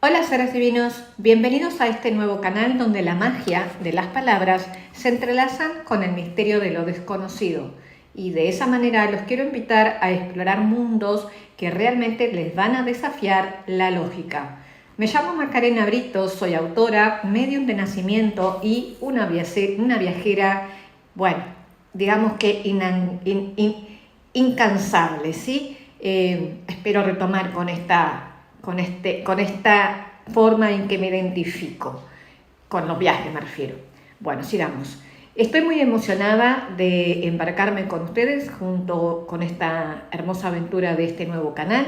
Hola seres divinos, bienvenidos a este nuevo canal donde la magia de las palabras se entrelazan con el misterio de lo desconocido y de esa manera los quiero invitar a explorar mundos que realmente les van a desafiar la lógica. Me llamo Macarena Brito, soy autora, medium de nacimiento y una viajera, bueno, digamos que incansable, ¿sí? Espero retomar con esta forma en que me identifico, con los viajes me refiero. Bueno, sigamos. Estoy muy emocionada de embarcarme con ustedes junto con esta hermosa aventura de este nuevo canal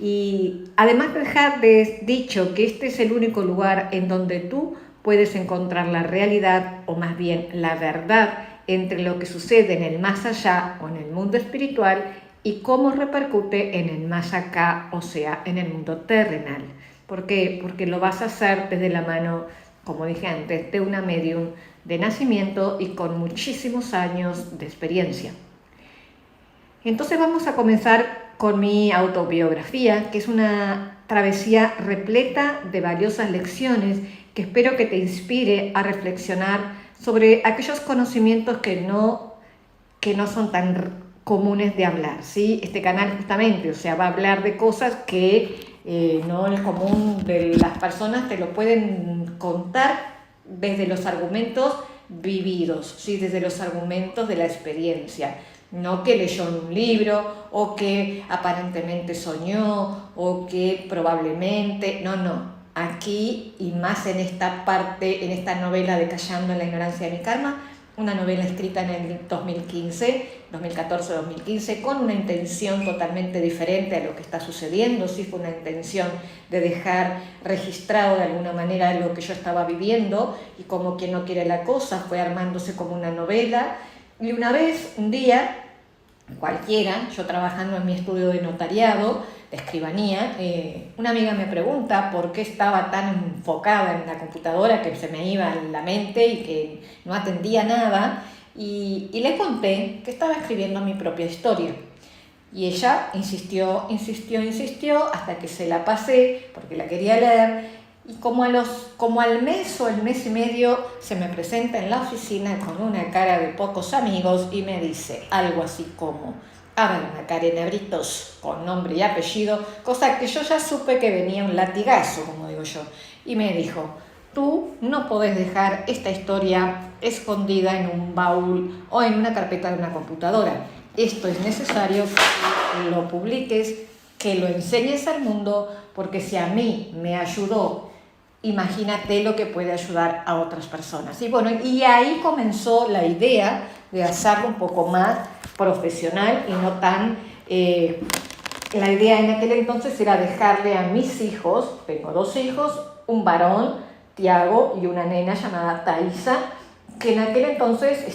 y además dejarles dicho que este es el único lugar en donde tú puedes encontrar la realidad o más bien la verdad entre lo que sucede en el más allá o en el mundo espiritual y cómo repercute en el más acá, o sea, en el mundo terrenal. ¿Por qué? Porque lo vas a hacer desde la mano, como dije antes, de una medium de nacimiento y con muchísimos años de experiencia. Entonces vamos a comenzar con mi autobiografía, que es una travesía repleta de valiosas lecciones que espero que te inspire a reflexionar sobre aquellos conocimientos que no son tan comunes de hablar, ¿sí? Este canal justamente, o sea, va a hablar de cosas que no el común de las personas te lo pueden contar desde los argumentos vividos, ¿sí? Desde los argumentos de la experiencia, no que leyó en un libro o que aparentemente soñó o que probablemente, no. Aquí y más en esta parte, en esta novela de Callando en la ignorancia de mi karma, una novela escrita en el 2014-2015, con una intención totalmente diferente a lo que está sucediendo. Sí, fue una intención de dejar registrado de alguna manera lo que yo estaba viviendo y como quien no quiere la cosa, fue armándose como una novela. Y una vez, un día, cualquiera, yo trabajando en mi estudio de notariado, de escribanía, una amiga me pregunta por qué estaba tan enfocada en la computadora que se me iba en la mente y que no atendía nada, y le conté que estaba escribiendo mi propia historia. Y ella insistió hasta que se la pasé porque la quería leer. Y como al mes o el mes y medio se me presenta en la oficina con una cara de pocos amigos y me dice algo así como: a ver, Macarena Britos, con nombre y apellido, cosa que yo ya supe que venía un latigazo, como digo yo. Y me dijo: tú no podés dejar esta historia escondida en un baúl o en una carpeta de una computadora. Esto es necesario que lo publiques, que lo enseñes al mundo, porque si a mí me ayudó, imagínate lo que puede ayudar a otras personas. Y bueno, y ahí comenzó la idea de hacerlo un poco más profesional y no tan... la idea en aquel entonces era dejarle a mis hijos, tengo 2 hijos, un varón, Tiago, y una nena llamada Thaisa, que en aquel entonces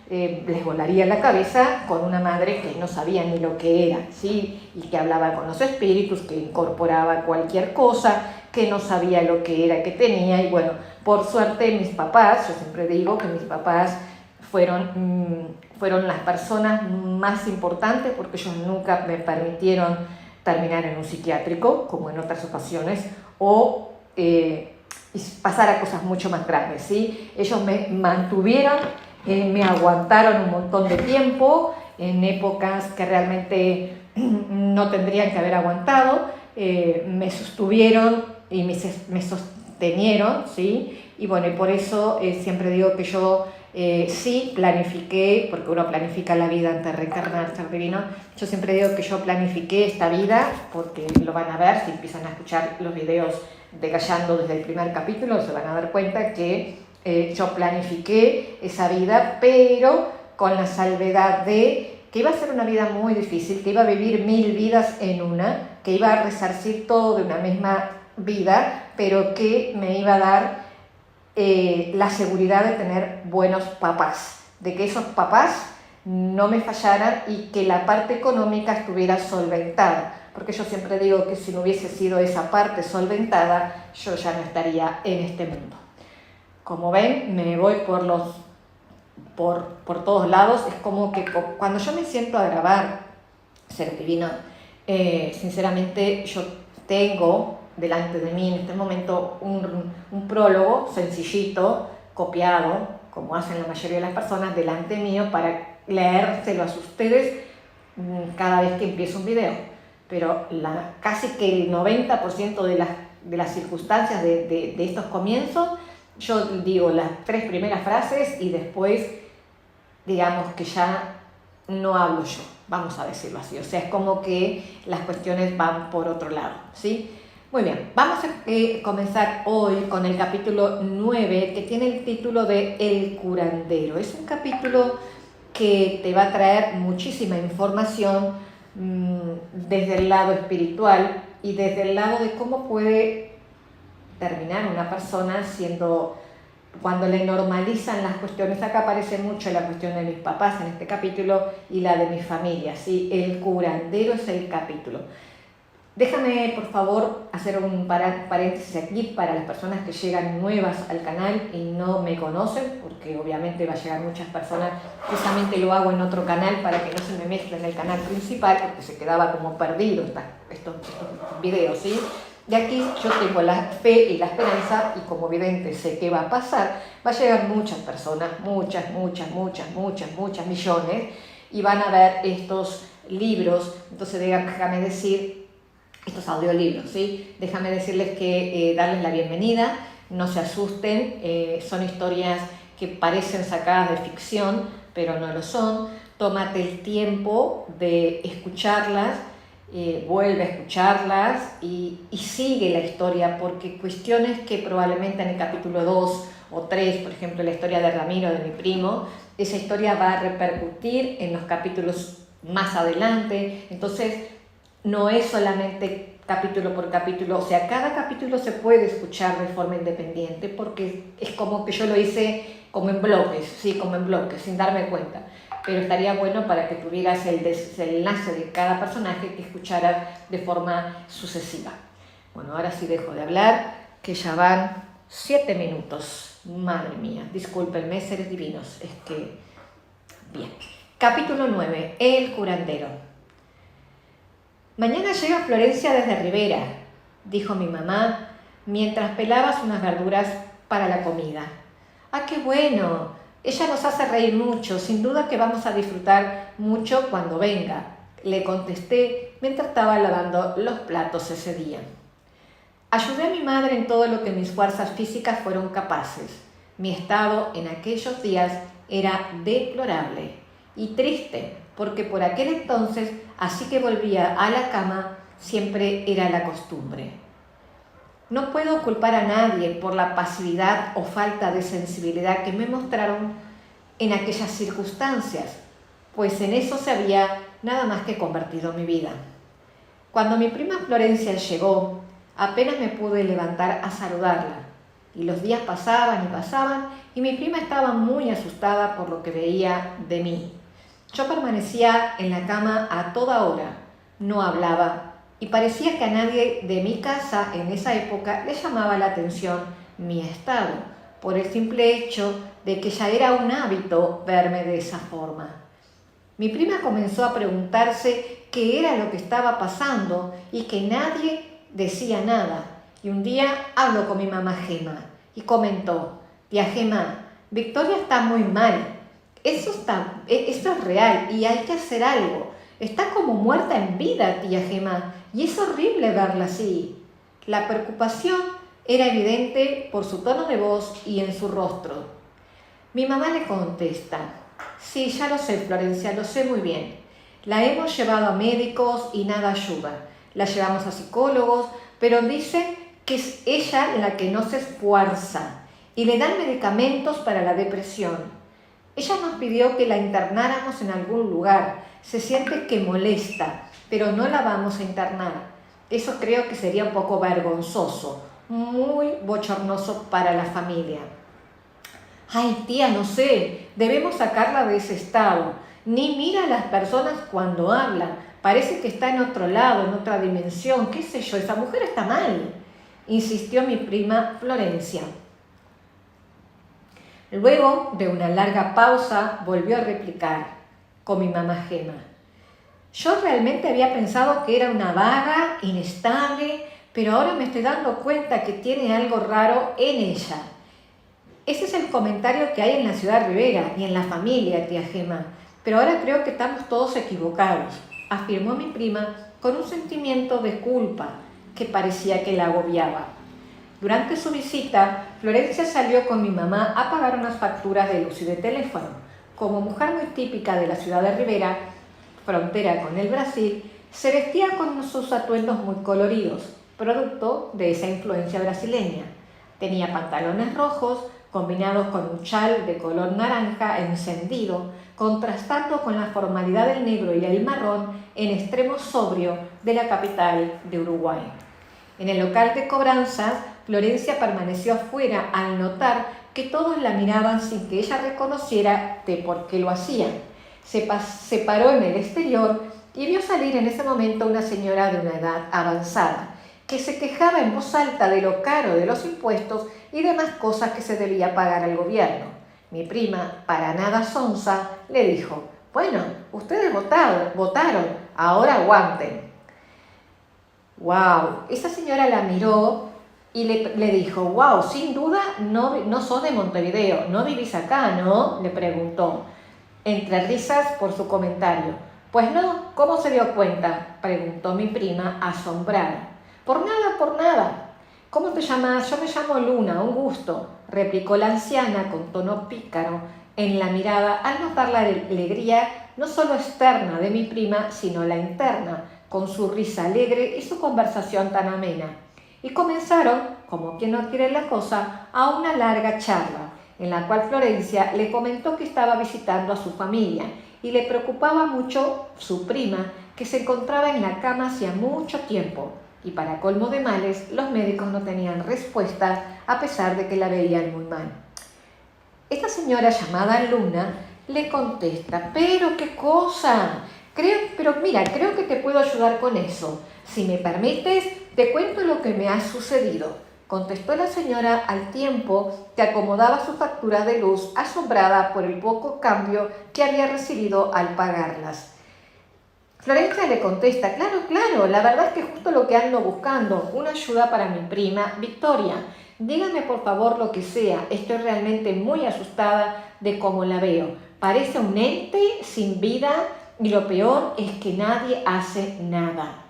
les volaría la cabeza con una madre que no sabía ni lo que era, ¿sí? Y que hablaba con los espíritus, que incorporaba cualquier cosa, que no sabía lo que era, que tenía. Y bueno, por suerte mis papás, yo siempre digo que mis papás fueron las personas más importantes, porque ellos nunca me permitieron terminar en un psiquiátrico, como en otras ocasiones, o pasar a cosas mucho más grandes, ¿sí? Ellos me mantuvieron, me aguantaron un montón de tiempo, en épocas que realmente no tendrían que haber aguantado, me sostuvieron y me sostenieron, ¿sí? Y bueno, y por eso siempre digo que yo sí planifiqué, porque uno planifica la vida antes de reencarnar, ser divino. Yo siempre digo que yo planifiqué esta vida, porque lo van a ver si empiezan a escuchar los videos de Callando desde el primer capítulo, se van a dar cuenta que yo planifiqué esa vida, pero con la salvedad de que iba a ser una vida muy difícil, que iba a vivir 1000 vidas en una, que iba a resarcir todo de una misma vida, pero que me iba a dar la seguridad de tener buenos papás, de que esos papás no me fallaran y que la parte económica estuviera solventada, porque yo siempre digo que si no hubiese sido esa parte solventada, yo ya no estaría en este mundo. Como ven, me voy por todos lados. Es como que cuando yo me siento a grabar Ser Divino, sinceramente yo tengo delante de mí en este momento un prólogo sencillito, copiado, como hacen la mayoría de las personas, delante mío para leérselo a ustedes cada vez que empiezo un video. Pero casi que el 90% de las circunstancias de estos comienzos, yo digo las 3 primeras frases y después, digamos que ya no hablo yo, vamos a decirlo así. O sea, es como que las cuestiones van por otro lado, ¿sí? Muy bien, vamos a comenzar hoy con el capítulo 9, que tiene el título de El curandero. Es un capítulo que te va a traer muchísima información desde el lado espiritual y desde el lado de cómo puede terminar una persona cuando le normalizan las cuestiones. Acá aparece mucho la cuestión de mis papás en este capítulo y la de mi familia, ¿sí? El curandero es el capítulo. Déjame, por favor, hacer un paréntesis aquí para las personas que llegan nuevas al canal y no me conocen, porque obviamente va a llegar muchas personas. Justamente lo hago en otro canal para que no se me mezcle en el canal principal, porque se quedaba como perdido estos videos, ¿sí? De aquí yo tengo la fe y la esperanza, y como vidente sé qué va a pasar. Va a llegar muchas personas, muchas millones, y van a ver estos libros. Entonces déjame decir, estos audiolibros, ¿sí? Déjame decirles que darles la bienvenida, no se asusten, son historias que parecen sacadas de ficción, pero no lo son. Tómate el tiempo de escucharlas, vuelve a escucharlas y sigue la historia, porque cuestiones que probablemente en el capítulo 2 o 3, por ejemplo, la historia de Ramiro, de mi primo, esa historia va a repercutir en los capítulos más adelante. Entonces, no es solamente capítulo por capítulo, o sea, cada capítulo se puede escuchar de forma independiente, porque es como que yo lo hice como en bloques, sí, como en bloques, sin darme cuenta. Pero estaría bueno para que tuvieras el enlace de cada personaje, que escucharas de forma sucesiva. Bueno, ahora sí dejo de hablar, que ya van 7 minutos. Madre mía, discúlpenme, seres divinos, es que... Bien. Capítulo 9, El curandero. Mañana llega Florencia desde Rivera, dijo mi mamá, mientras pelabas unas verduras para la comida. ¡Ah, qué bueno! Ella nos hace reír mucho, sin duda que vamos a disfrutar mucho cuando venga, le contesté mientras estaba lavando los platos ese día. Ayudé a mi madre en todo lo que mis fuerzas físicas fueron capaces. Mi estado en aquellos días era deplorable y triste, porque por aquel entonces, así que volvía a la cama, siempre era la costumbre. No puedo culpar a nadie por la pasividad o falta de sensibilidad que me mostraron en aquellas circunstancias, pues en eso se había nada más que convertido mi vida. Cuando mi prima Florencia llegó, apenas me pude levantar a saludarla, y los días pasaban y mi prima estaba muy asustada por lo que veía de mí. Yo permanecía en la cama a toda hora, no hablaba, y parecía que a nadie de mi casa en esa época le llamaba la atención mi estado, por el simple hecho de que ya era un hábito verme de esa forma. Mi prima comenzó a preguntarse qué era lo que estaba pasando y que nadie decía nada. Y un día habló con mi mamá Gema y comentó: tía Gema, Victoria está muy mal. Esto es real y hay que hacer algo. Está como muerta en vida, tía Gema, y es horrible verla así. La preocupación era evidente por su tono de voz y en su rostro. Mi mamá le contesta: sí, ya lo sé, Florencia, lo sé muy bien. La hemos llevado a médicos y nada ayuda. La llevamos a psicólogos, pero dice que es ella la que no se esfuerza y le dan medicamentos para la depresión. Ella nos pidió que la internáramos en algún lugar. Se siente que molesta, pero no la vamos a internar. Eso creo que sería un poco vergonzoso, muy bochornoso para la familia. Ay, tía, no sé, debemos sacarla de ese estado. Ni mira a las personas cuando hablan. Parece que está en otro lado, en otra dimensión. ¿Qué sé yo? Esa mujer está mal, insistió mi prima Florencia. Luego de una larga pausa, volvió a replicar con mi mamá Gema: yo realmente había pensado que era una vaga, inestable, pero ahora me estoy dando cuenta que tiene algo raro en ella. Ese es el comentario que hay en la ciudad de Rivera y en la familia, tía Gema, pero ahora creo que estamos todos equivocados, afirmó mi prima con un sentimiento de culpa que parecía que la agobiaba. Durante su visita, Florencia salió con mi mamá a pagar unas facturas de luz y de teléfono. Como mujer muy típica de la ciudad de Rivera, frontera con el Brasil, se vestía con sus atuendos muy coloridos, producto de esa influencia brasileña. Tenía pantalones rojos combinados con un chal de color naranja encendido, contrastando con la formalidad del negro y el marrón en extremo sobrio de la capital de Uruguay. En el local de cobranzas, Florencia permaneció afuera al notar que todos la miraban sin que ella reconociera de por qué lo hacían. Se paró en el exterior y vio salir en ese momento una señora de una edad avanzada, que se quejaba en voz alta de lo caro de los impuestos y demás cosas que se debía pagar al gobierno. Mi prima, para nada sonsa, le dijo: «Bueno, ustedes votaron, ahora aguanten». ¡Wow! Esa señora la miró y le dijo: «Wow, sin duda no sos de Montevideo, no vivís acá, ¿no?», le preguntó, entre risas por su comentario. «Pues no, ¿cómo se dio cuenta?», preguntó mi prima, asombrada. «Por nada. ¿Cómo te llamas?». «Yo me llamo Luna, un gusto», replicó la anciana con tono pícaro en la mirada al notar la alegría no solo externa de mi prima, sino la interna, con su risa alegre y su conversación tan amena. Y comenzaron, como quien no quiere la cosa, a una larga charla, en la cual Florencia le comentó que estaba visitando a su familia y le preocupaba mucho su prima, que se encontraba en la cama hacía mucho tiempo, y para colmo de males, los médicos no tenían respuesta a pesar de que la veían muy mal. Esta señora llamada Luna le contesta: «¿Pero qué cosa? Creo que te puedo ayudar con eso. Si me permites, te cuento lo que me ha sucedido», contestó la señora al tiempo que acomodaba su factura de luz, asombrada por el poco cambio que había recibido al pagarlas. Florencia le contesta: «Claro, la verdad es que es justo lo que ando buscando, una ayuda para mi prima Victoria. Dígame por favor lo que sea, estoy realmente muy asustada de cómo la veo. Parece un ente sin vida y lo peor es que nadie hace nada».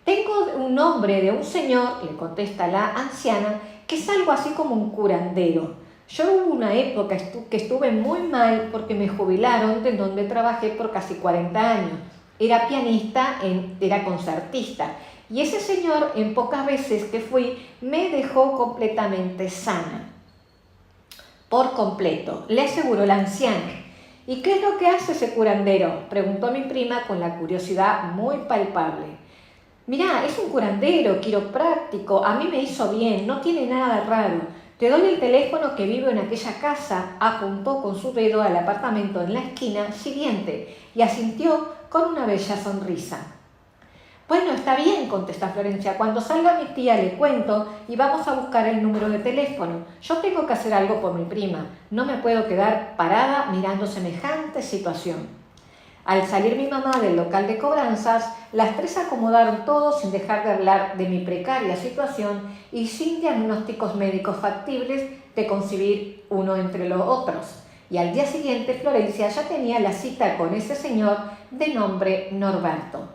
«Tengo un nombre de un señor», le contesta la anciana, «que es algo así como un curandero. Yo hubo una época que estuve muy mal porque me jubilaron de donde trabajé por casi 40 años. Era pianista, era concertista. Y ese señor, en pocas veces que fui, me dejó completamente sana». «Por completo», le aseguró la anciana. «¿Y qué es lo que hace ese curandero?», preguntó mi prima con la curiosidad muy palpable. «Mirá, es un curandero, quiropráctico, a mí me hizo bien, no tiene nada de raro. Te doy el teléfono que vivo en aquella casa», apuntó con su dedo al apartamento en la esquina siguiente y asintió con una bella sonrisa. «Bueno, está bien», contesta Florencia. «Cuando salga mi tía le cuento y vamos a buscar el número de teléfono. Yo tengo que hacer algo por mi prima. No me puedo quedar parada mirando semejante situación». Al salir mi mamá del local de cobranzas, las tres acomodaron todo sin dejar de hablar de mi precaria situación y sin diagnósticos médicos factibles de concebir uno entre los otros. Y al día siguiente Florencia ya tenía la cita con ese señor de nombre Norberto.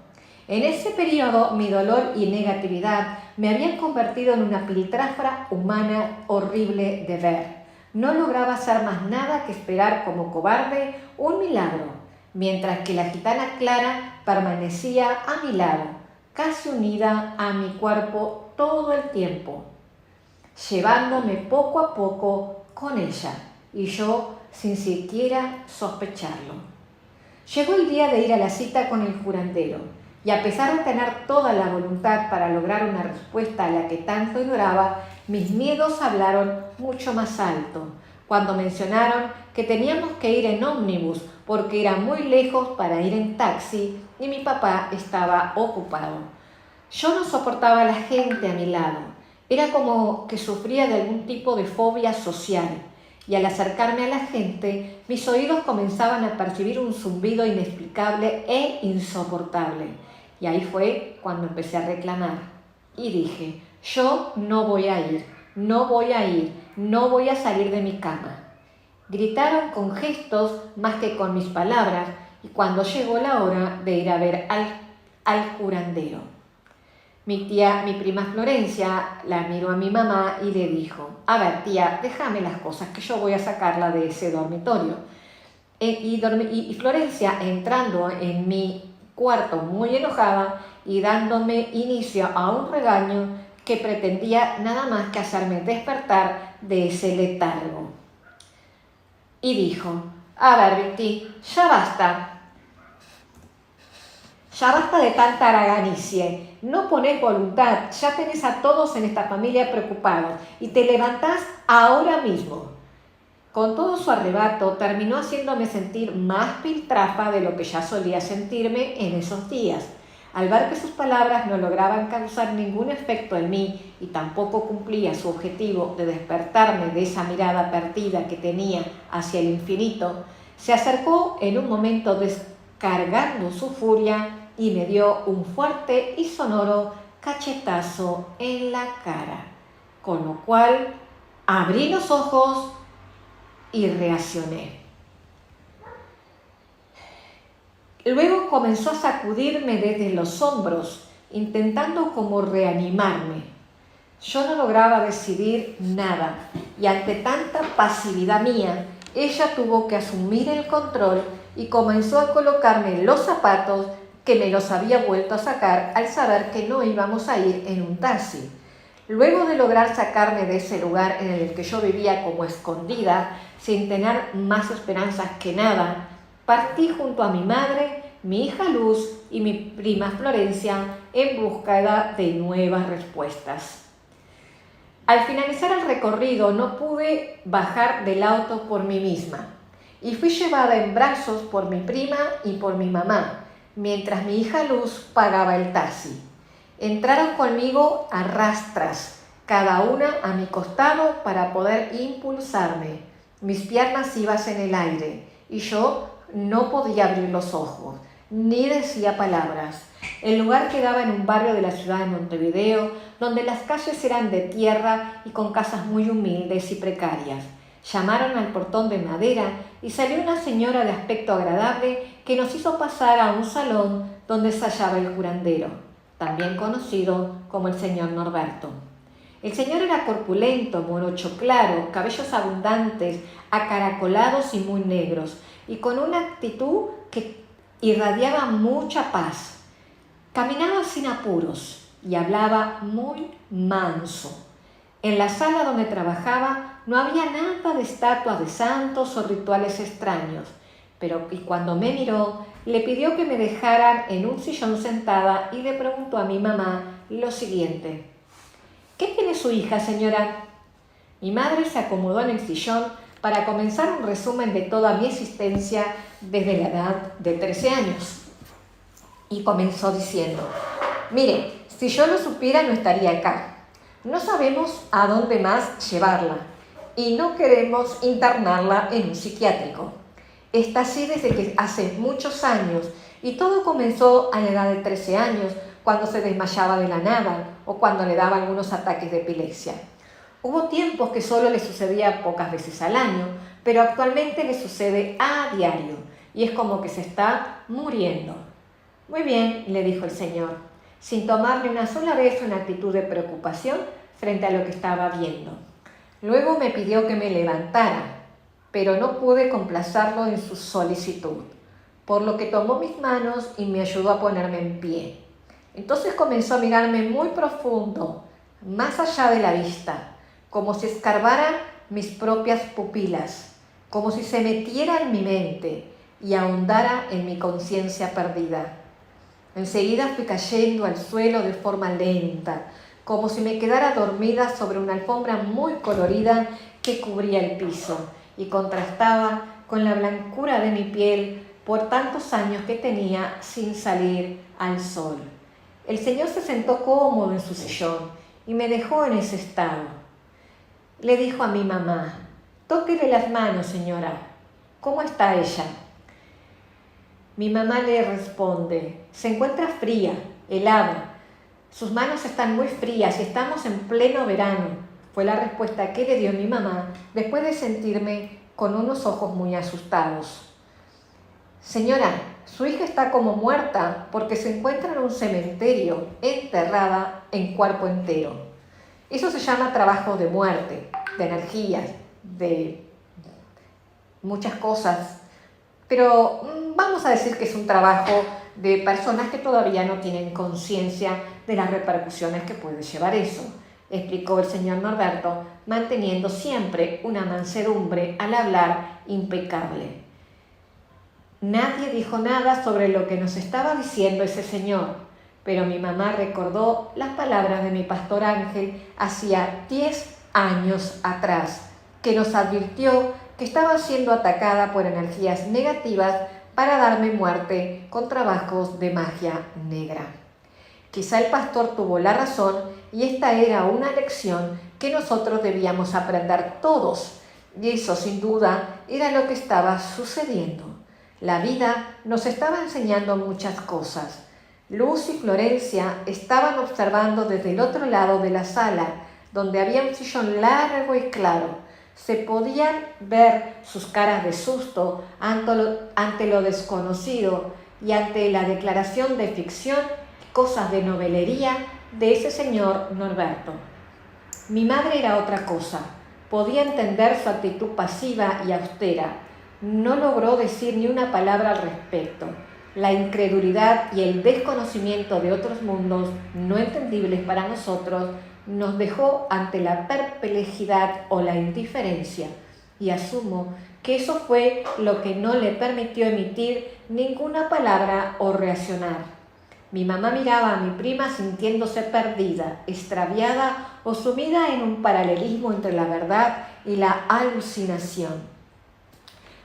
En ese periodo mi dolor y negatividad me habían convertido en una piltrafra humana horrible de ver. No lograba hacer más nada que esperar como cobarde un milagro, mientras que la gitana Clara permanecía a mi lado, casi unida a mi cuerpo todo el tiempo, llevándome poco a poco con ella, y yo sin siquiera sospecharlo. Llegó el día de ir a la cita con el curandero, y a pesar de tener toda la voluntad para lograr una respuesta a la que tanto ignoraba, mis miedos hablaron mucho más alto cuando mencionaron que teníamos que ir en ómnibus porque era muy lejos para ir en taxi y mi papá estaba ocupado. Yo no soportaba a la gente a mi lado. Era como que sufría de algún tipo de fobia social, y al acercarme a la gente, mis oídos comenzaban a percibir un zumbido inexplicable e insoportable. Y ahí fue cuando empecé a reclamar. Y dije, yo no voy a ir, no voy a ir, no voy a salir de mi cama. Gritaron con gestos más que con mis palabras, y cuando llegó la hora de ir a ver al curandero. Mi prima Florencia, la miró a mi mamá y le dijo, a ver tía, déjame las cosas que yo voy a sacarla de ese dormitorio. Y Florencia, entrando en mi cuarto muy enojada y dándome inicio a un regaño que pretendía nada más que hacerme despertar de ese letargo. Y dijo, a ver, Vicky, ya basta de tanta araganicie, no ponés voluntad, ya tenés a todos en esta familia preocupados y te levantás ahora mismo. Con todo su arrebato terminó haciéndome sentir más piltrafa de lo que ya solía sentirme en esos días. Al ver que sus palabras no lograban causar ningún efecto en mí y tampoco cumplía su objetivo de despertarme de esa mirada perdida que tenía hacia el infinito, se acercó en un momento descargando su furia y me dio un fuerte y sonoro cachetazo en la cara, con lo cual abrí los ojos y reaccioné. Luego comenzó a sacudirme desde los hombros, intentando como reanimarme. Yo no lograba decidir nada y ante tanta pasividad mía, ella tuvo que asumir el control y comenzó a colocarme los zapatos que me los había vuelto a sacar al saber que no íbamos a ir en un taxi. Luego de lograr sacarme de ese lugar en el que yo vivía como escondida, sin tener más esperanzas que nada, partí junto a mi madre, mi hija Luz y mi prima Florencia en búsqueda de nuevas respuestas. Al finalizar el recorrido no pude bajar del auto por mí misma y fui llevada en brazos por mi prima y por mi mamá, mientras mi hija Luz pagaba el taxi. Entraron conmigo a rastras, cada una a mi costado para poder impulsarme. Mis piernas iban en el aire y yo no podía abrir los ojos, ni decía palabras. El lugar quedaba en un barrio de la ciudad de Montevideo, donde las calles eran de tierra y con casas muy humildes y precarias. Llamaron al portón de madera y salió una señora de aspecto agradable que nos hizo pasar a un salón donde se hallaba el curandero, también conocido como el señor Norberto. El señor era corpulento, morocho claro, cabellos abundantes, acaracolados y muy negros, y con una actitud que irradiaba mucha paz. Caminaba sin apuros y hablaba muy manso. En la sala donde trabajaba no había nada de estatuas de santos o rituales extraños, pero cuando me miró, le pidió que me dejaran en un sillón sentada y le preguntó a mi mamá lo siguiente: ¿qué tiene su hija, señora? Mi madre se acomodó en el sillón para comenzar un resumen de toda mi existencia desde la edad de 13 años. Y comenzó diciendo: mire, si yo lo supiera no estaría acá. No sabemos a dónde más llevarla y no queremos internarla en un psiquiátrico. Está así desde que hace muchos años y todo comenzó a la edad de 13 años, cuando se desmayaba de la nada o cuando le daba algunos ataques de epilepsia. Hubo tiempos que solo le sucedía pocas veces al año, pero actualmente le sucede a diario y es como que se está muriendo. Muy bien, le dijo el señor, sin tomarle una sola vez una actitud de preocupación frente a lo que estaba viendo. Luego me pidió que me levantara, pero no pude complacerlo en su solicitud, por lo que tomó mis manos y me ayudó a ponerme en pie. Entonces comenzó a mirarme muy profundo, más allá de la vista, como si escarbara mis propias pupilas, como si se metiera en mi mente y ahondara en mi conciencia perdida. Enseguida fui cayendo al suelo de forma lenta, como si me quedara dormida sobre una alfombra muy colorida que cubría el piso y contrastaba con la blancura de mi piel por tantos años que tenía sin salir al sol. El señor se sentó cómodo en su sillón y me dejó en ese estado. Le dijo a mi mamá: tóquele las manos, señora. ¿Cómo está ella? Mi mamá le responde: se encuentra fría, helada. Sus manos están muy frías y estamos en pleno verano, fue la respuesta que le dio mi mamá después de sentirme con unos ojos muy asustados. Señora, su hija está como muerta porque se encuentra en un cementerio, enterrada en cuerpo entero. Eso se llama trabajo de muerte, de energías, de muchas cosas. Pero vamos a decir que es un trabajo de personas que todavía no tienen conciencia de las repercusiones que puede llevar eso, explicó el señor Norberto, manteniendo siempre una mansedumbre al hablar impecable. Nadie dijo nada sobre lo que nos estaba diciendo ese señor, pero mi mamá recordó las palabras de mi pastor Ángel hacía 10 años atrás, que nos advirtió que estaba siendo atacada por energías negativas para darme muerte con trabajos de magia negra. Quizá el pastor tuvo la razón y esta era una lección que nosotros debíamos aprender todos, y eso sin duda era lo que estaba sucediendo. La vida nos estaba enseñando muchas cosas. Luz y Florencia estaban observando desde el otro lado de la sala, donde había un sillón largo y claro. Se podían ver sus caras de susto ante lo desconocido y ante la declaración de ficción, cosas de novelería de ese señor Norberto. Mi madre era otra cosa. Podía entender su actitud pasiva y austera. No logró decir ni una palabra al respecto. La incredulidad y el desconocimiento de otros mundos no entendibles para nosotros nos dejó ante la perplejidad o la indiferencia, y asumo que eso fue lo que no le permitió emitir ninguna palabra o reaccionar. Mi mamá miraba a mi prima sintiéndose perdida, extraviada o sumida en un paralelismo entre la verdad y la alucinación.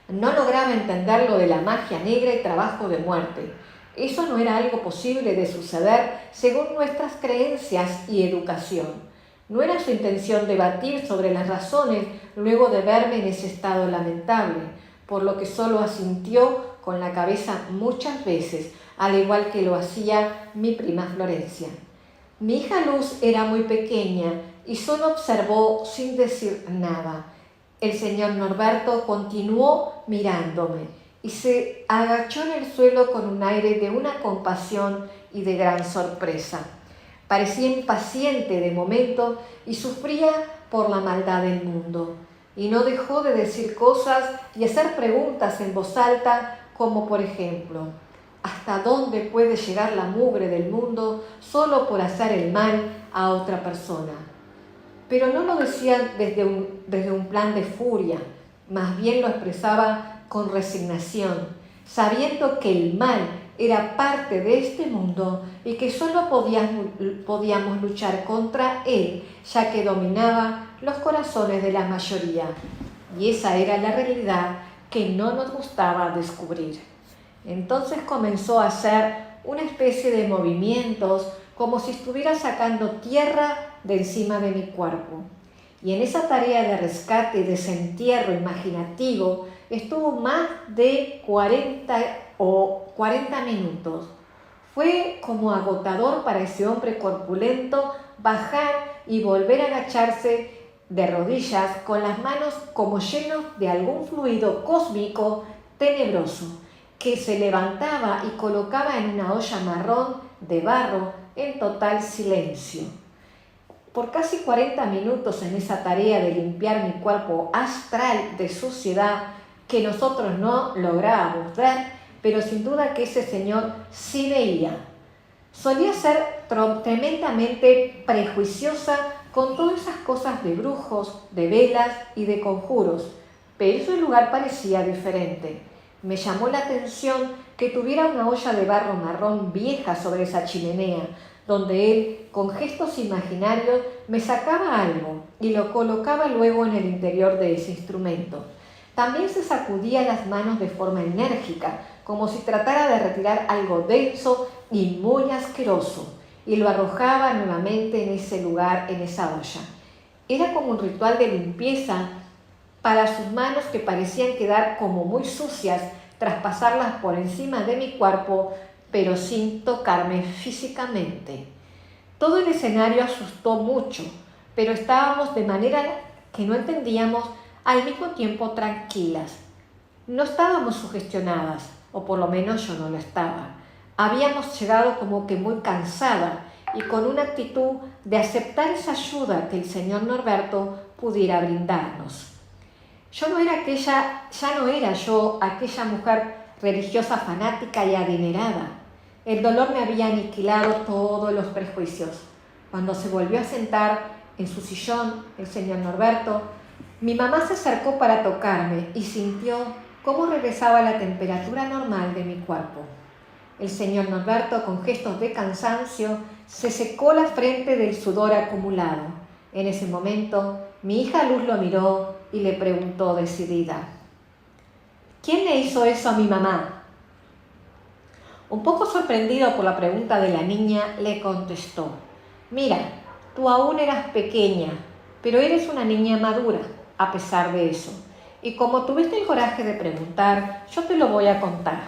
No lograba entender lo de la magia negra y trabajo de muerte. Eso no era algo posible de suceder según nuestras creencias y educación. No era su intención debatir sobre las razones luego de verme en ese estado lamentable, por lo que solo asintió con la cabeza muchas veces, al igual que lo hacía mi prima Florencia. Mi hija Luz era muy pequeña y solo observó sin decir nada. El señor Norberto continuó mirándome y se agachó en el suelo con un aire de una compasión y de gran sorpresa. Parecía impaciente de momento y sufría por la maldad del mundo. Y no dejó de decir cosas y hacer preguntas en voz alta, como por ejemplo, ¿hasta dónde puede llegar la mugre del mundo solo por hacer el mal a otra persona? Pero no lo decía desde un plan de furia, más bien lo expresaba con resignación, sabiendo que el mal era parte de este mundo y que solo podíamos luchar contra él, ya que dominaba los corazones de la mayoría. Y esa era la realidad que no nos gustaba descubrir. Entonces comenzó a hacer una especie de movimientos como si estuviera sacando tierra de encima de mi cuerpo. Y en esa tarea de rescate y desentierro imaginativo estuvo más de 40 minutos. Fue como agotador para ese hombre corpulento bajar y volver a agacharse de rodillas con las manos como llenos de algún fluido cósmico tenebroso que se levantaba y colocaba en una olla marrón de barro en total silencio. Por casi 40 minutos en esa tarea de limpiar mi cuerpo astral de suciedad que nosotros no lográbamos ver, pero sin duda que ese señor sí veía. Solía ser tremendamente prejuiciosa con todas esas cosas de brujos, de velas y de conjuros, pero ese lugar parecía diferente. Me llamó la atención que tuviera una olla de barro marrón vieja sobre esa chimenea, donde él, con gestos imaginarios, me sacaba algo y lo colocaba luego en el interior de ese instrumento. También se sacudía las manos de forma enérgica, como si tratara de retirar algo denso y muy asqueroso, y lo arrojaba nuevamente en ese lugar, en esa olla. Era como un ritual de limpieza para sus manos que parecían quedar como muy sucias tras pasarlas por encima de mi cuerpo, pero sin tocarme físicamente. Todo el escenario asustó mucho, pero estábamos de manera que no entendíamos, al mismo tiempo tranquilas. No estábamos sugestionadas, o por lo menos yo no lo estaba. Habíamos llegado como que muy cansada y con una actitud de aceptar esa ayuda que el señor Norberto pudiera brindarnos. Ya no era yo aquella mujer religiosa fanática y adinerada. El dolor me había aniquilado todos los prejuicios. Cuando se volvió a sentar en su sillón el señor Norberto, mi mamá se acercó para tocarme y sintió cómo regresaba la temperatura normal de mi cuerpo. El señor Norberto, con gestos de cansancio, se secó la frente del sudor acumulado. En ese momento, mi hija Luz lo miró y le preguntó decidida: ¿quién le hizo eso a mi mamá? Un poco sorprendido por la pregunta de la niña, le contestó: mira, tú aún eras pequeña, pero eres una niña madura, a pesar de eso. Y como tuviste el coraje de preguntar, yo te lo voy a contar.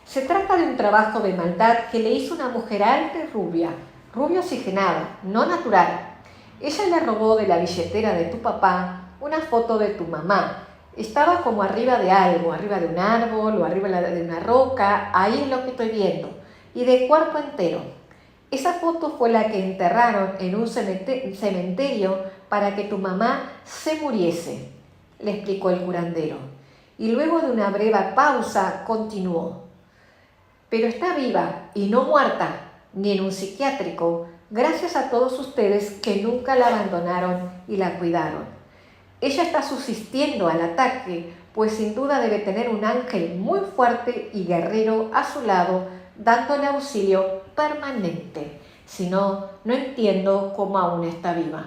Se trata de un trabajo de maldad que le hizo una mujer alta y rubia oxigenada, no natural. Ella le robó de la billetera de tu papá una foto de tu mamá. Estaba como arriba de algo, arriba de un árbol o arriba de una roca, ahí es lo que estoy viendo, y de cuerpo entero. Esa foto fue la que enterraron en un cementerio para que tu mamá se muriese, le explicó el curandero. Y luego de una breve pausa continuó: pero está viva y no muerta, ni en un psiquiátrico, gracias a todos ustedes que nunca la abandonaron y la cuidaron. Ella está subsistiendo al ataque, pues sin duda debe tener un ángel muy fuerte y guerrero a su lado, dándole auxilio permanente. Si no, no entiendo cómo aún está viva.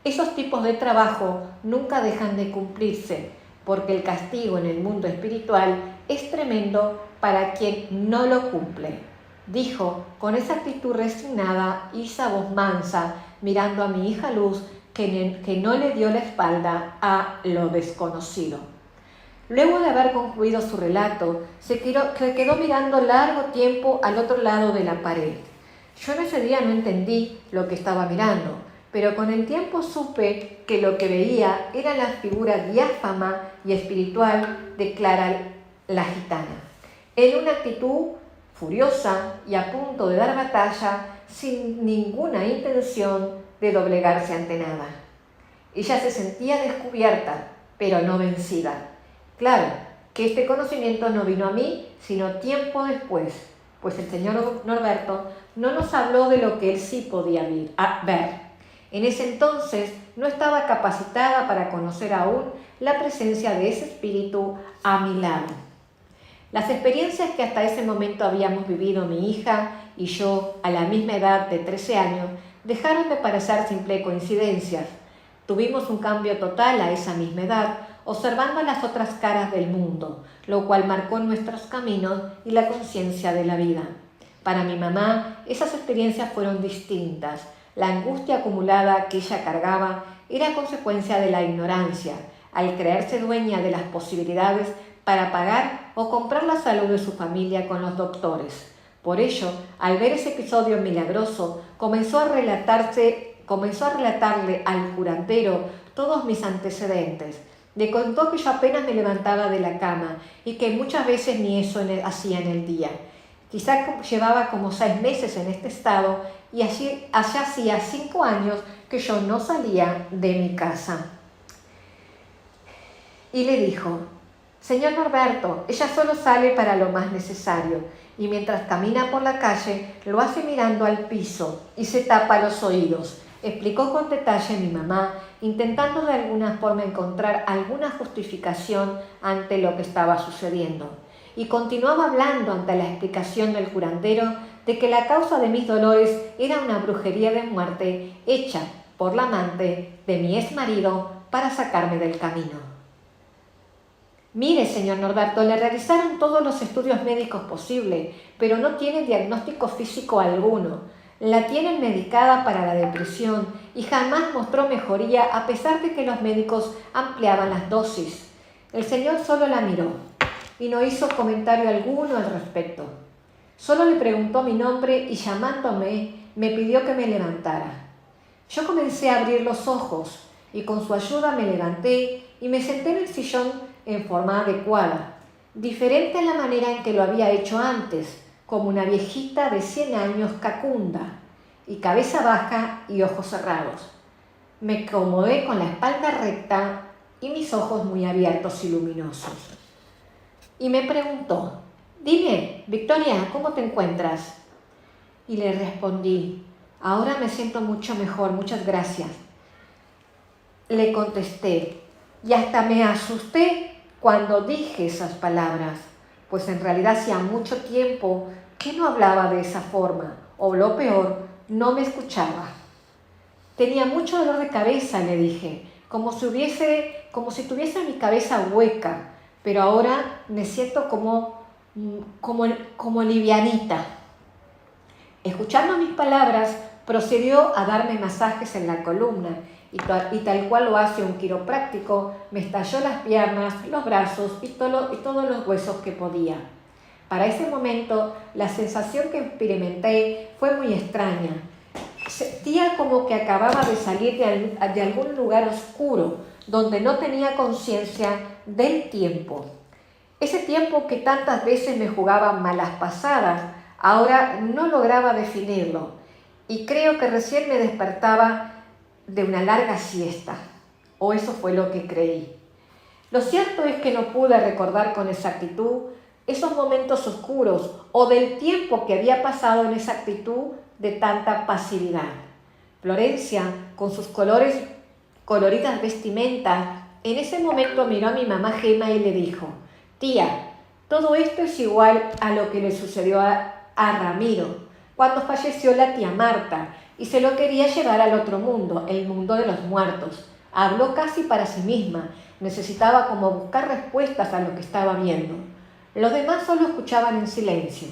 Esos tipos de trabajo nunca dejan de cumplirse, porque el castigo en el mundo espiritual es tremendo para quien no lo cumple, dijo con esa actitud resignada y esa voz mansa, mirando a mi hija Luz, que no le dio la espalda a lo desconocido. Luego de haber concluido su relato, se quedó mirando largo tiempo al otro lado de la pared. Yo en ese día no entendí lo que estaba mirando, pero con el tiempo supe que lo que veía era la figura diáfana y espiritual de Clara la gitana, en una actitud furiosa y a punto de dar batalla, sin ninguna intención de doblegarse ante nada. Ella se sentía descubierta, pero no vencida. Claro que este conocimiento no vino a mí, sino tiempo después, pues el señor Norberto no nos habló de lo que él sí podía ver. En ese entonces no estaba capacitada para conocer aún la presencia de ese espíritu a mi lado. Las experiencias que hasta ese momento habíamos vivido mi hija y yo a la misma edad de 13 años dejaron de parecer simple coincidencias. Tuvimos un cambio total a esa misma edad, observando las otras caras del mundo, lo cual marcó nuestros caminos y la conciencia de la vida. Para mi mamá, esas experiencias fueron distintas. La angustia acumulada que ella cargaba era consecuencia de la ignorancia, al creerse dueña de las posibilidades para pagar o comprar la salud de su familia con los doctores. Por ello, al ver ese episodio milagroso, comenzó a relatarle al curandero todos mis antecedentes. Le contó que yo apenas me levantaba de la cama y que muchas veces ni eso hacía en el día. Quizá llevaba como 6 meses en este estado y allá hacía 5 años que yo no salía de mi casa. Y le dijo: señor Norberto, ella solo sale para lo más necesario y mientras camina por la calle lo hace mirando al piso y se tapa los oídos, explicó con detalle mi mamá, intentando de alguna forma encontrar alguna justificación ante lo que estaba sucediendo. Y continuaba hablando ante la explicación del curandero de que la causa de mis dolores era una brujería de muerte hecha por la amante de mi exmarido para sacarme del camino. Mire, señor Norberto, le realizaron todos los estudios médicos posibles, pero no tiene diagnóstico físico alguno. La tienen medicada para la depresión y jamás mostró mejoría a pesar de que los médicos ampliaban las dosis. El señor solo la miró y no hizo comentario alguno al respecto. Solo le preguntó mi nombre y llamándome me pidió que me levantara. Yo comencé a abrir los ojos y con su ayuda me levanté y me senté en el sillón en forma adecuada, diferente a la manera en que lo había hecho antes, como una viejita de 100 años cacunda, y cabeza baja y ojos cerrados. Me acomodé con la espalda recta y mis ojos muy abiertos y luminosos. Y me preguntó: «Dime, Victoria, ¿cómo te encuentras?». Y le respondí: «Ahora me siento mucho mejor, muchas gracias». Le contesté, y hasta me asusté cuando dije esas palabras, pues en realidad hacía mucho tiempo que no hablaba de esa forma, o lo peor, no me escuchaba. Tenía mucho dolor de cabeza, le dije, como si tuviese mi cabeza hueca, pero ahora me siento como livianita. Escuchando mis palabras, procedió a darme masajes en la columna y tal cual lo hace un quiropráctico, me estalló las piernas, los brazos y todos los huesos que podía. Para ese momento, la sensación que experimenté fue muy extraña. Sentía como que acababa de salir de algún lugar oscuro, donde no tenía conciencia del tiempo. Ese tiempo que tantas veces me jugaba malas pasadas, ahora no lograba definirlo, y creo que recién me despertaba de una larga siesta, o eso fue lo que creí. Lo cierto es que no pude recordar con exactitud esos momentos oscuros o del tiempo que había pasado en esa actitud de tanta pasividad. Florencia, con sus coloridas vestimentas, en ese momento miró a mi mamá Gema y le dijo: «Tía, todo esto es igual a lo que le sucedió a Ramiro cuando falleció la tía Marta y se lo quería llevar al otro mundo, el mundo de los muertos». Habló casi para sí misma, necesitaba como buscar respuestas a lo que estaba viendo. Los demás solo escuchaban en silencio.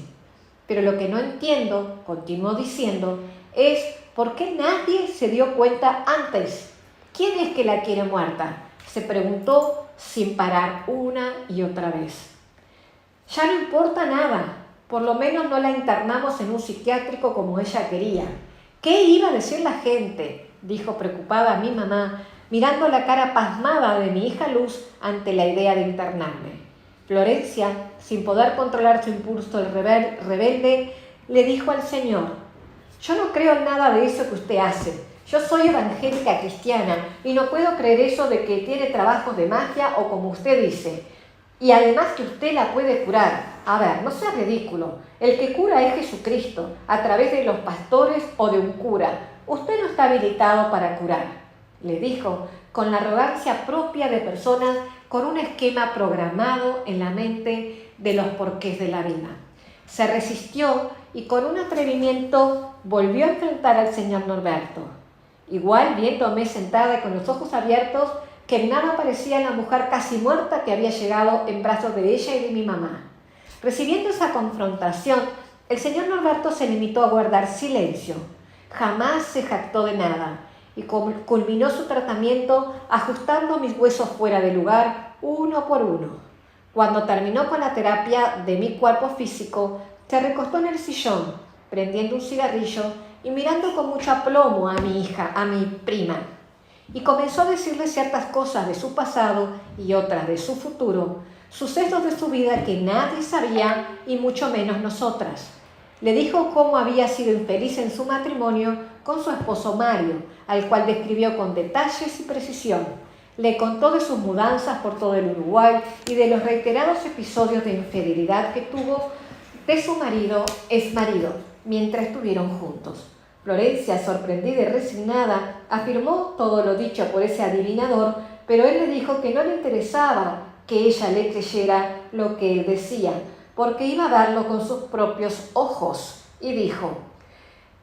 Pero lo que no entiendo, continuó diciendo, es por qué nadie se dio cuenta antes. ¿Quién es que la quiere muerta?, se preguntó sin parar una y otra vez. Ya no importa nada, por lo menos no la internamos en un psiquiátrico como ella quería. ¿Qué iba a decir la gente?, dijo preocupada mi mamá, mirando la cara pasmada de mi hija Luz ante la idea de internarme. Florencia, sin poder controlar su impulso rebelde, le dijo al Señor: «Yo no creo en nada de eso que usted hace. Yo soy evangélica cristiana y no puedo creer eso de que tiene trabajos de magia o como usted dice. Y además que usted la puede curar. A ver, no sea ridículo. El que cura es Jesucristo, a través de los pastores o de un cura. Usted no está habilitado para curar», le dijo, con la arrogancia propia de personas con un esquema programado en la mente de los porqués de la vida. Se resistió y con un atrevimiento volvió a enfrentar al señor Norberto. Igual, viéndome sentada con los ojos abiertos, que en nada parecía la mujer casi muerta que había llegado en brazos de ella y de mi mamá. Recibiendo esa confrontación, el señor Norberto se limitó a guardar silencio. Jamás se jactó de nada y culminó su tratamiento ajustando mis huesos fuera de lugar uno por uno. Cuando terminó con la terapia de mi cuerpo físico, se recostó en el sillón, prendiendo un cigarrillo y mirando con mucho aplomo a mi hija, a mi prima, y comenzó a decirle ciertas cosas de su pasado y otras de su futuro, sucesos de su vida que nadie sabía y mucho menos nosotras. Le dijo cómo había sido infeliz en su matrimonio con su esposo Mario, al cual describió con detalles y precisión. Le contó de sus mudanzas por todo el Uruguay y de los reiterados episodios de infidelidad que tuvo de su exmarido, mientras estuvieron juntos. Florencia, sorprendida y resignada, afirmó todo lo dicho por ese adivinador, pero él le dijo que no le interesaba que ella le creyera lo que él decía, porque iba a verlo con sus propios ojos. Y dijo: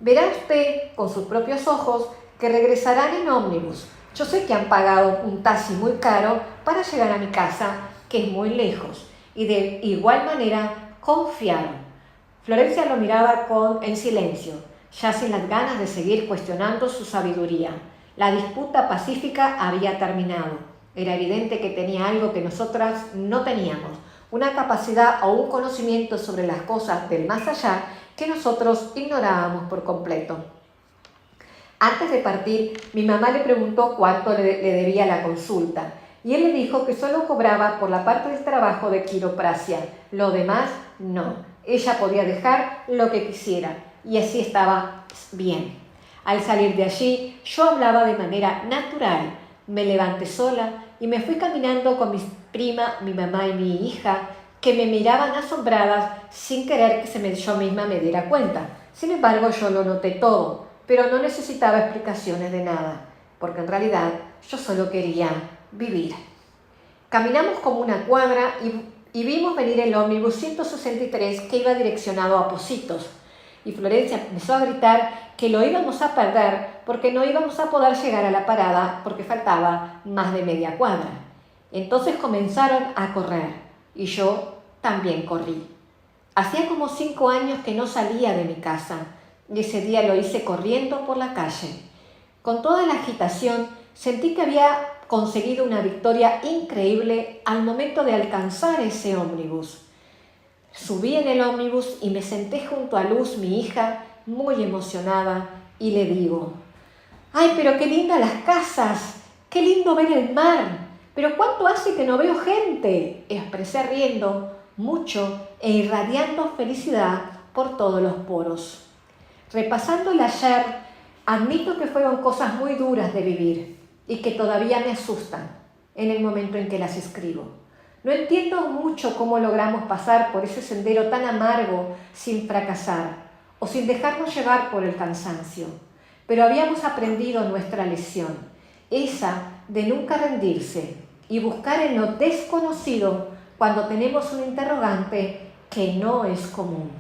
«Verá usted con sus propios ojos que regresarán en ómnibus. Yo sé que han pagado un taxi muy caro para llegar a mi casa, que es muy lejos». Y de igual manera confiaron. Florencia lo miraba en silencio, ya sin las ganas de seguir cuestionando su sabiduría. La disputa pacífica había terminado. Era evidente que tenía algo que nosotras no teníamos, una capacidad o un conocimiento sobre las cosas del más allá que nosotros ignorábamos por completo. Antes de partir, mi mamá le preguntó cuánto le debía la consulta y él le dijo que solo cobraba por la parte del trabajo de quiropraxia, lo demás no. Ella podía dejar lo que quisiera y así estaba bien. Al salir de allí, yo hablaba de manera natural. Me levanté sola y me fui caminando con mi prima, mi mamá y mi hija, que me miraban asombradas sin querer que yo misma me diera cuenta. Sin embargo, yo lo noté todo, pero no necesitaba explicaciones de nada, porque en realidad yo solo quería vivir. Caminamos como una cuadra y vimos venir el ómnibus 163 que iba direccionado a Pocitos. Y Florencia empezó a gritar que lo íbamos a perder porque no íbamos a poder llegar a la parada porque faltaba más de media cuadra. Entonces comenzaron a correr y yo también corrí. Hacía como 5 años que no salía de mi casa y ese día lo hice corriendo por la calle. Con toda la agitación sentí que había conseguido una victoria increíble al momento de alcanzar ese ómnibus. Subí en el ómnibus y me senté junto a Luz, mi hija, muy emocionada, y le digo: ¡ay, pero qué lindas las casas! ¡Qué lindo ver el mar! ¿Pero cuánto hace que no veo gente?, expresé riendo mucho e irradiando felicidad por todos los poros. Repasando el ayer, admito que fueron cosas muy duras de vivir y que todavía me asustan en el momento en que las escribo. No entiendo mucho cómo logramos pasar por ese sendero tan amargo sin fracasar o sin dejarnos llevar por el cansancio, pero habíamos aprendido nuestra lección, esa de nunca rendirse y buscar en lo desconocido cuando tenemos un interrogante que no es común.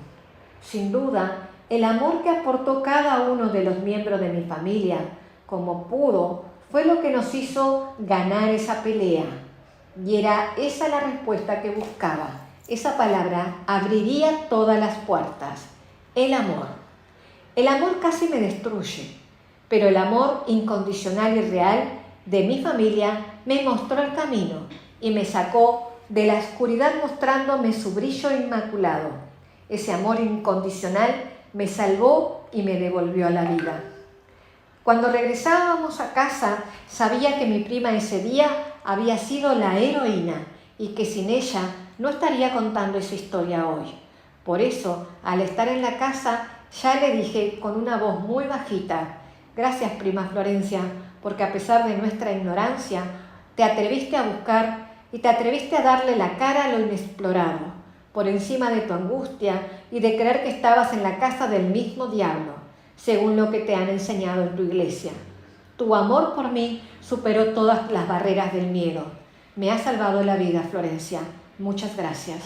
Sin duda, el amor que aportó cada uno de los miembros de mi familia, como pudo, fue lo que nos hizo ganar esa pelea. Y era esa la respuesta que buscaba. Esa palabra abriría todas las puertas. El amor. El amor casi me destruye, pero el amor incondicional y real de mi familia me mostró el camino y me sacó de la oscuridad mostrándome su brillo inmaculado. Ese amor incondicional me salvó y me devolvió a la vida. Cuando regresábamos a casa, sabía que mi prima ese día había sido la heroína y que sin ella no estaría contando esa historia hoy. Por eso, al estar en la casa, ya le dije con una voz muy bajita: gracias, prima Florencia, porque a pesar de nuestra ignorancia, te atreviste a buscar y te atreviste a darle la cara a lo inexplorado, por encima de tu angustia y de creer que estabas en la casa del mismo diablo, según lo que te han enseñado en tu iglesia. Tu amor por mí superó todas las barreras del miedo. Me ha salvado la vida, Florencia. Muchas gracias.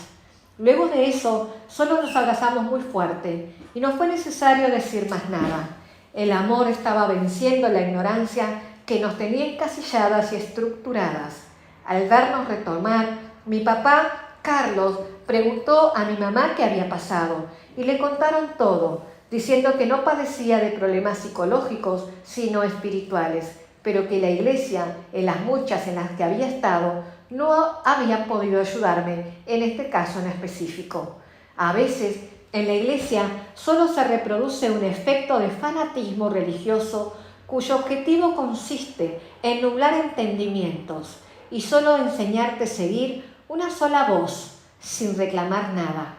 Luego de eso, solo nos abrazamos muy fuerte y no fue necesario decir más nada. El amor estaba venciendo la ignorancia que nos tenía encasilladas y estructuradas. Al vernos retomar, mi papá, Carlos, preguntó a mi mamá qué había pasado y le contaron todo, diciendo que no padecía de problemas psicológicos, sino espirituales, pero que la iglesia, en las muchas en las que había estado, no había podido ayudarme en este caso en específico. A veces, en la iglesia solo se reproduce un efecto de fanatismo religioso cuyo objetivo consiste en nublar entendimientos y solo enseñarte a seguir una sola voz, sin reclamar nada.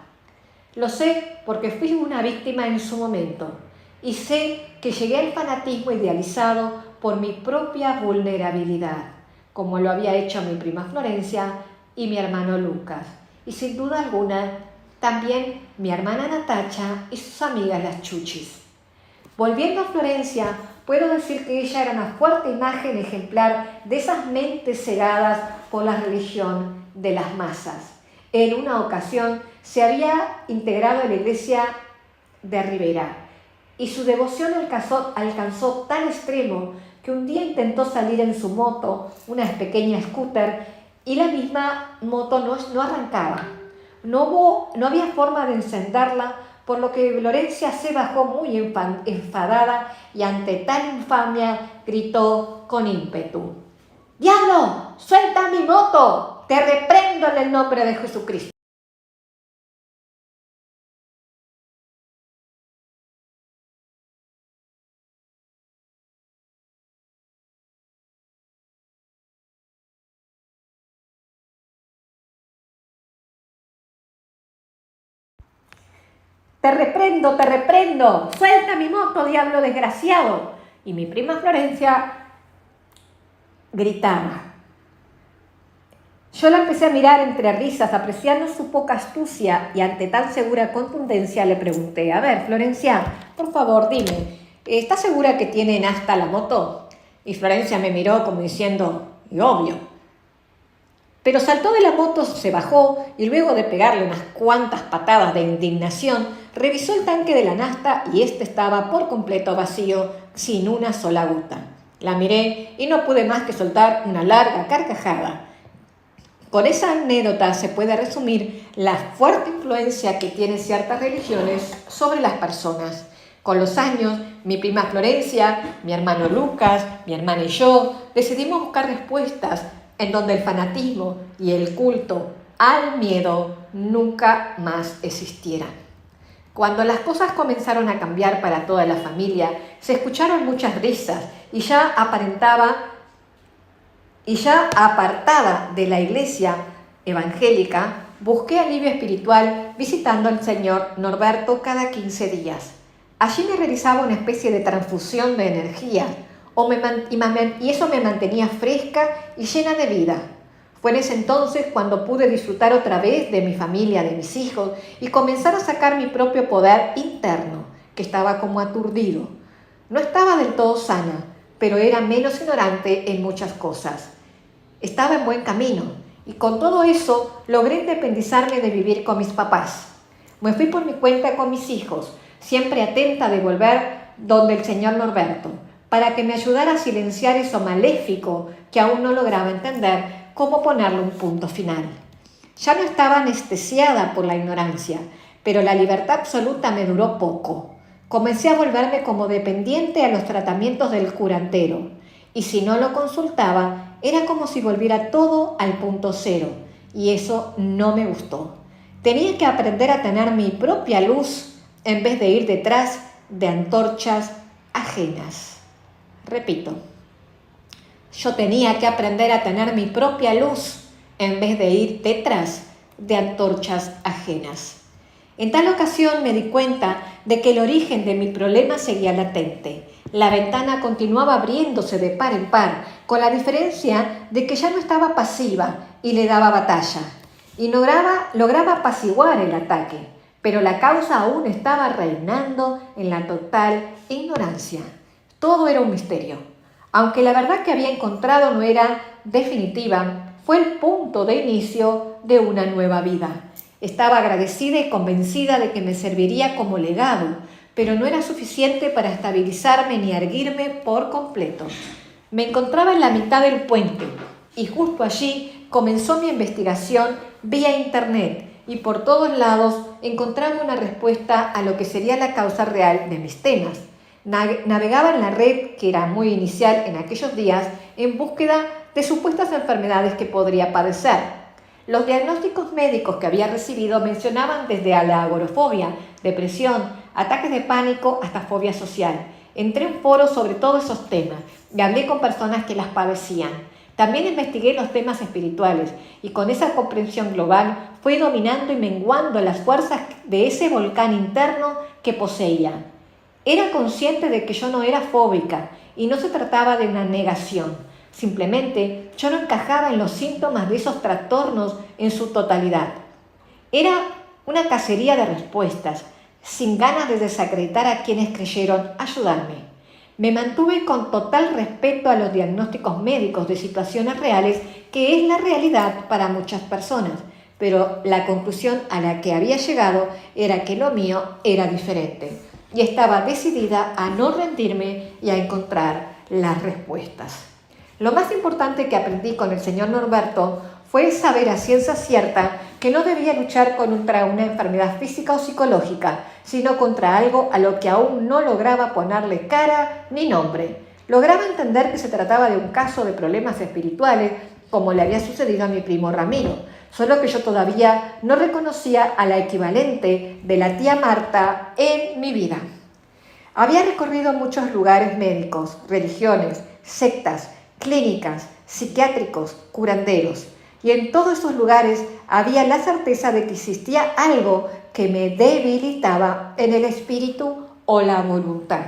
Lo sé porque fui una víctima en su momento y sé que llegué al fanatismo idealizado por mi propia vulnerabilidad, como lo había hecho mi prima Florencia y mi hermano Lucas, y sin duda alguna también mi hermana Natacha y sus amigas las Chuchis. Volviendo a Florencia, puedo decir que ella era una fuerte imagen ejemplar de esas mentes cegadas por la religión de las masas. En una ocasión se había integrado en la iglesia de Rivera y su devoción alcanzó tal extremo que un día intentó salir en su moto, una pequeña scooter, y la misma moto no arrancaba. No había forma de encenderla, por lo que Florencia se bajó muy enfadada y ante tal infamia gritó con ímpetu: ¡Diablo, suelta mi moto! ¡Te reprendo en el nombre de Jesucristo! te reprendo, suelta mi moto, diablo desgraciado. Y mi prima Florencia gritaba. Yo la empecé a mirar entre risas, apreciando su poca astucia, y ante tan segura contundencia le pregunté: a ver, Florencia, por favor, dime, ¿estás segura que tienen hasta la moto? Y Florencia me miró como diciendo: y obvio. Pero saltó de la moto, se bajó y luego de pegarle unas cuantas patadas de indignación, revisó el tanque de la nafta y este estaba por completo vacío, sin una sola gota. La miré y no pude más que soltar una larga carcajada. Con esa anécdota se puede resumir la fuerte influencia que tienen ciertas religiones sobre las personas. Con los años, mi prima Florencia, mi hermano Lucas, mi hermana y yo decidimos buscar respuestas en donde el fanatismo y el culto al miedo nunca más existieran. Cuando las cosas comenzaron a cambiar para toda la familia, se escucharon muchas risas y ya apartada de la iglesia evangélica, busqué alivio espiritual visitando al señor Norberto cada 15 días. Allí me realizaba una especie de transfusión de energía y eso me mantenía fresca y llena de vida. Fue en ese entonces cuando pude disfrutar otra vez de mi familia, de mis hijos, y comenzar a sacar mi propio poder interno, que estaba como aturdido. No estaba del todo sana, pero era menos ignorante en muchas cosas. Estaba en buen camino y con todo eso logré independizarme de vivir con mis papás. Me fui por mi cuenta con mis hijos, siempre atenta de volver donde el señor Norberto, para que me ayudara a silenciar eso maléfico que aún no lograba entender cómo ponerle un punto final. Ya no estaba anestesiada por la ignorancia, pero la libertad absoluta me duró poco. Comencé a volverme como dependiente a los tratamientos del curandero, y si no lo consultaba, era como si volviera todo al punto cero, y eso no me gustó. Tenía que aprender a tener mi propia luz en vez de ir detrás de antorchas ajenas. Repito, yo tenía que aprender a tener mi propia luz en vez de ir detrás de antorchas ajenas. En tal ocasión me di cuenta de que el origen de mi problema seguía latente. La ventana continuaba abriéndose de par en par, con la diferencia de que ya no estaba pasiva y le daba batalla. Y lograba apaciguar el ataque, pero la causa aún estaba reinando en la total ignorancia. Todo era un misterio. Aunque la verdad que había encontrado no era definitiva, fue el punto de inicio de una nueva vida. Estaba agradecida y convencida de que me serviría como legado, pero no era suficiente para estabilizarme ni erguirme por completo. Me encontraba en la mitad del puente y justo allí comenzó mi investigación vía internet y por todos lados encontraba una respuesta a lo que sería la causa real de mis temas. Navegaba en la red, que era muy inicial en aquellos días, en búsqueda de supuestas enfermedades que podría padecer. Los diagnósticos médicos que había recibido mencionaban desde la agorafobia, depresión, ataques de pánico hasta fobia social. Entré en foros sobre todos esos temas y hablé con personas que las padecían. También investigué los temas espirituales y con esa comprensión global fui dominando y menguando las fuerzas de ese volcán interno que poseía. Era consciente de que yo no era fóbica y no se trataba de una negación. Simplemente yo no encajaba en los síntomas de esos trastornos en su totalidad. Era una cacería de respuestas, sin ganas de desacreditar a quienes creyeron ayudarme. Me mantuve con total respeto a los diagnósticos médicos de situaciones reales, que es la realidad para muchas personas, pero la conclusión a la que había llegado era que lo mío era diferente y estaba decidida a no rendirme y a encontrar las respuestas. Lo más importante que aprendí con el señor Norberto fue saber a ciencia cierta que no debía luchar contra una enfermedad física o psicológica, sino contra algo a lo que aún no lograba ponerle cara ni nombre. Lograba entender que se trataba de un caso de problemas espirituales, como le había sucedido a mi primo Ramiro, solo que yo todavía no reconocía a la equivalente de la tía Marta en mi vida. Había recorrido muchos lugares médicos, religiones, sectas, clínicas, psiquiátricos, curanderos, y en todos esos lugares había la certeza de que existía algo que me debilitaba en el espíritu o la voluntad.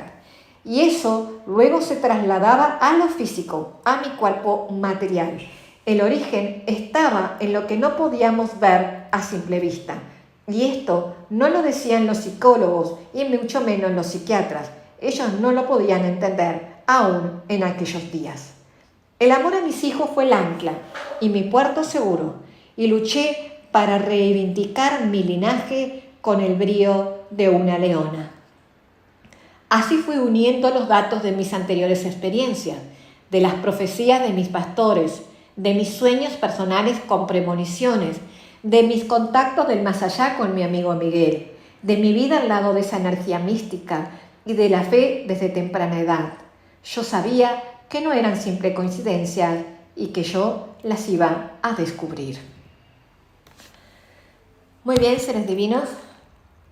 Y eso luego se trasladaba a lo físico, a mi cuerpo material. El origen estaba en lo que no podíamos ver a simple vista. Y esto no lo decían los psicólogos y mucho menos los psiquiatras. Ellos no lo podían entender aún en aquellos días. El amor a mis hijos fue el ancla y mi puerto seguro, y luché para reivindicar mi linaje con el brío de una leona. Así fui uniendo los datos de mis anteriores experiencias, de las profecías de mis pastores, de mis sueños personales con premoniciones, de mis contactos del más allá con mi amigo Miguel, de mi vida al lado de esa energía mística y de la fe desde temprana edad. Yo sabía que no eran simple coincidencias y que yo las iba a descubrir. Muy bien, seres divinos,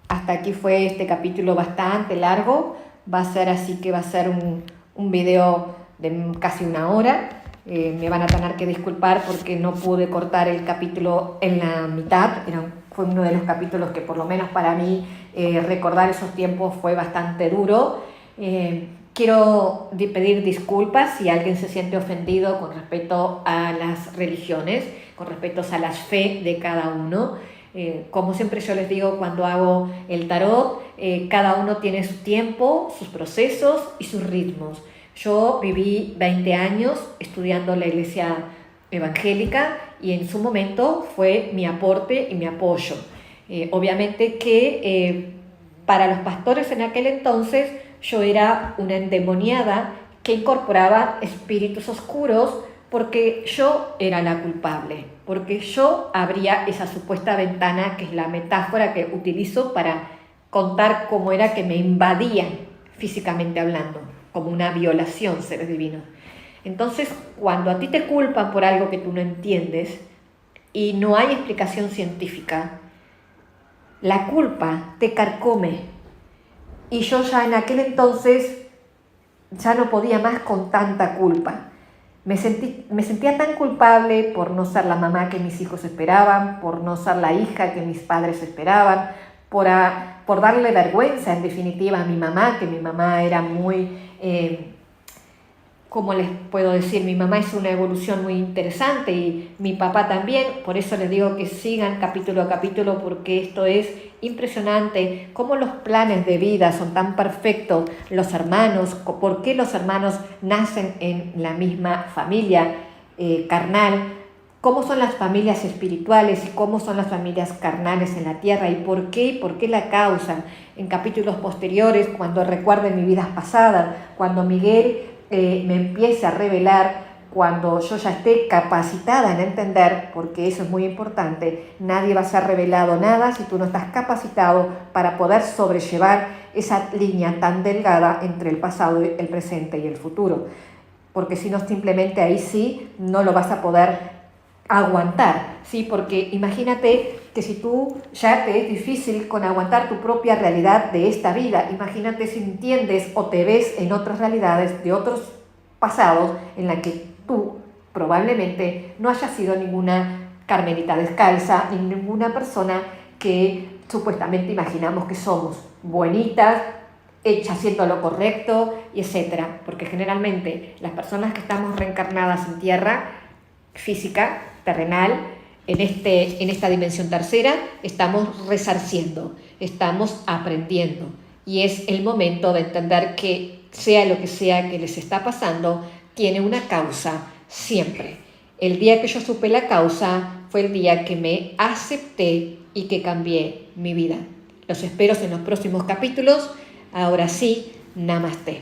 hasta aquí fue este capítulo bastante largo. Va a ser así que va a ser un video de casi 1 hora. Me van a tener que disculpar porque no pude cortar el capítulo en la mitad. Fue uno de los capítulos que por lo menos para mí recordar esos tiempos fue bastante duro. Quiero pedir disculpas si alguien se siente ofendido con respecto a las religiones, con respecto a la fe de cada uno. Como siempre yo les digo cuando hago el tarot, cada uno tiene su tiempo, sus procesos y sus ritmos. Yo viví 20 años estudiando la iglesia evangélica y en su momento fue mi aporte y mi apoyo. Obviamente que para los pastores en aquel entonces yo era una endemoniada que incorporaba espíritus oscuros porque yo era la culpable, porque yo abría esa supuesta ventana que es la metáfora que utilizo para contar cómo era que me invadían físicamente hablando, como una violación, seres divinos. Entonces, cuando a ti te culpan por algo que tú no entiendes y no hay explicación científica, la culpa te carcome. Y yo ya en aquel entonces ya no podía más con tanta culpa. Me sentía tan culpable por no ser la mamá que mis hijos esperaban, por no ser la hija que mis padres esperaban, por darle vergüenza en definitiva a mi mamá, que mi mamá era muy, ¿cómo les puedo decir? Mi mamá es una evolución muy interesante y mi papá también, por eso les digo que sigan capítulo a capítulo porque esto es impresionante, cómo los planes de vida son tan perfectos, los hermanos, por qué los hermanos nacen en la misma familia carnal, cómo son las familias espirituales y cómo son las familias carnales en la tierra y por qué la causa. En capítulos posteriores, cuando recuerden mi vida pasada, cuando Miguel me empiece a revelar, cuando yo ya esté capacitada en entender, porque eso es muy importante, nadie va a ser revelado nada si tú no estás capacitado para poder sobrellevar esa línea tan delgada entre el pasado, el presente y el futuro. Porque si no, simplemente ahí sí no lo vas a poder aguantar, ¿sí? Porque imagínate que si tú ya te es difícil con aguantar tu propia realidad de esta vida, imagínate si entiendes o te ves en otras realidades de otros pasados en la que tú probablemente no hayas sido ninguna carmelita descalza, ni ninguna persona que supuestamente imaginamos que somos buenitas, hechas haciendo lo correcto, y etcétera. Porque generalmente las personas que estamos reencarnadas en tierra física, terrenal, en esta dimensión tercera, estamos resarciendo, estamos aprendiendo. Y es el momento de entender que sea lo que sea que les está pasando, tiene una causa siempre. El día que yo supe la causa fue el día que me acepté y que cambié mi vida. Los espero en los próximos capítulos. Ahora sí, namaste.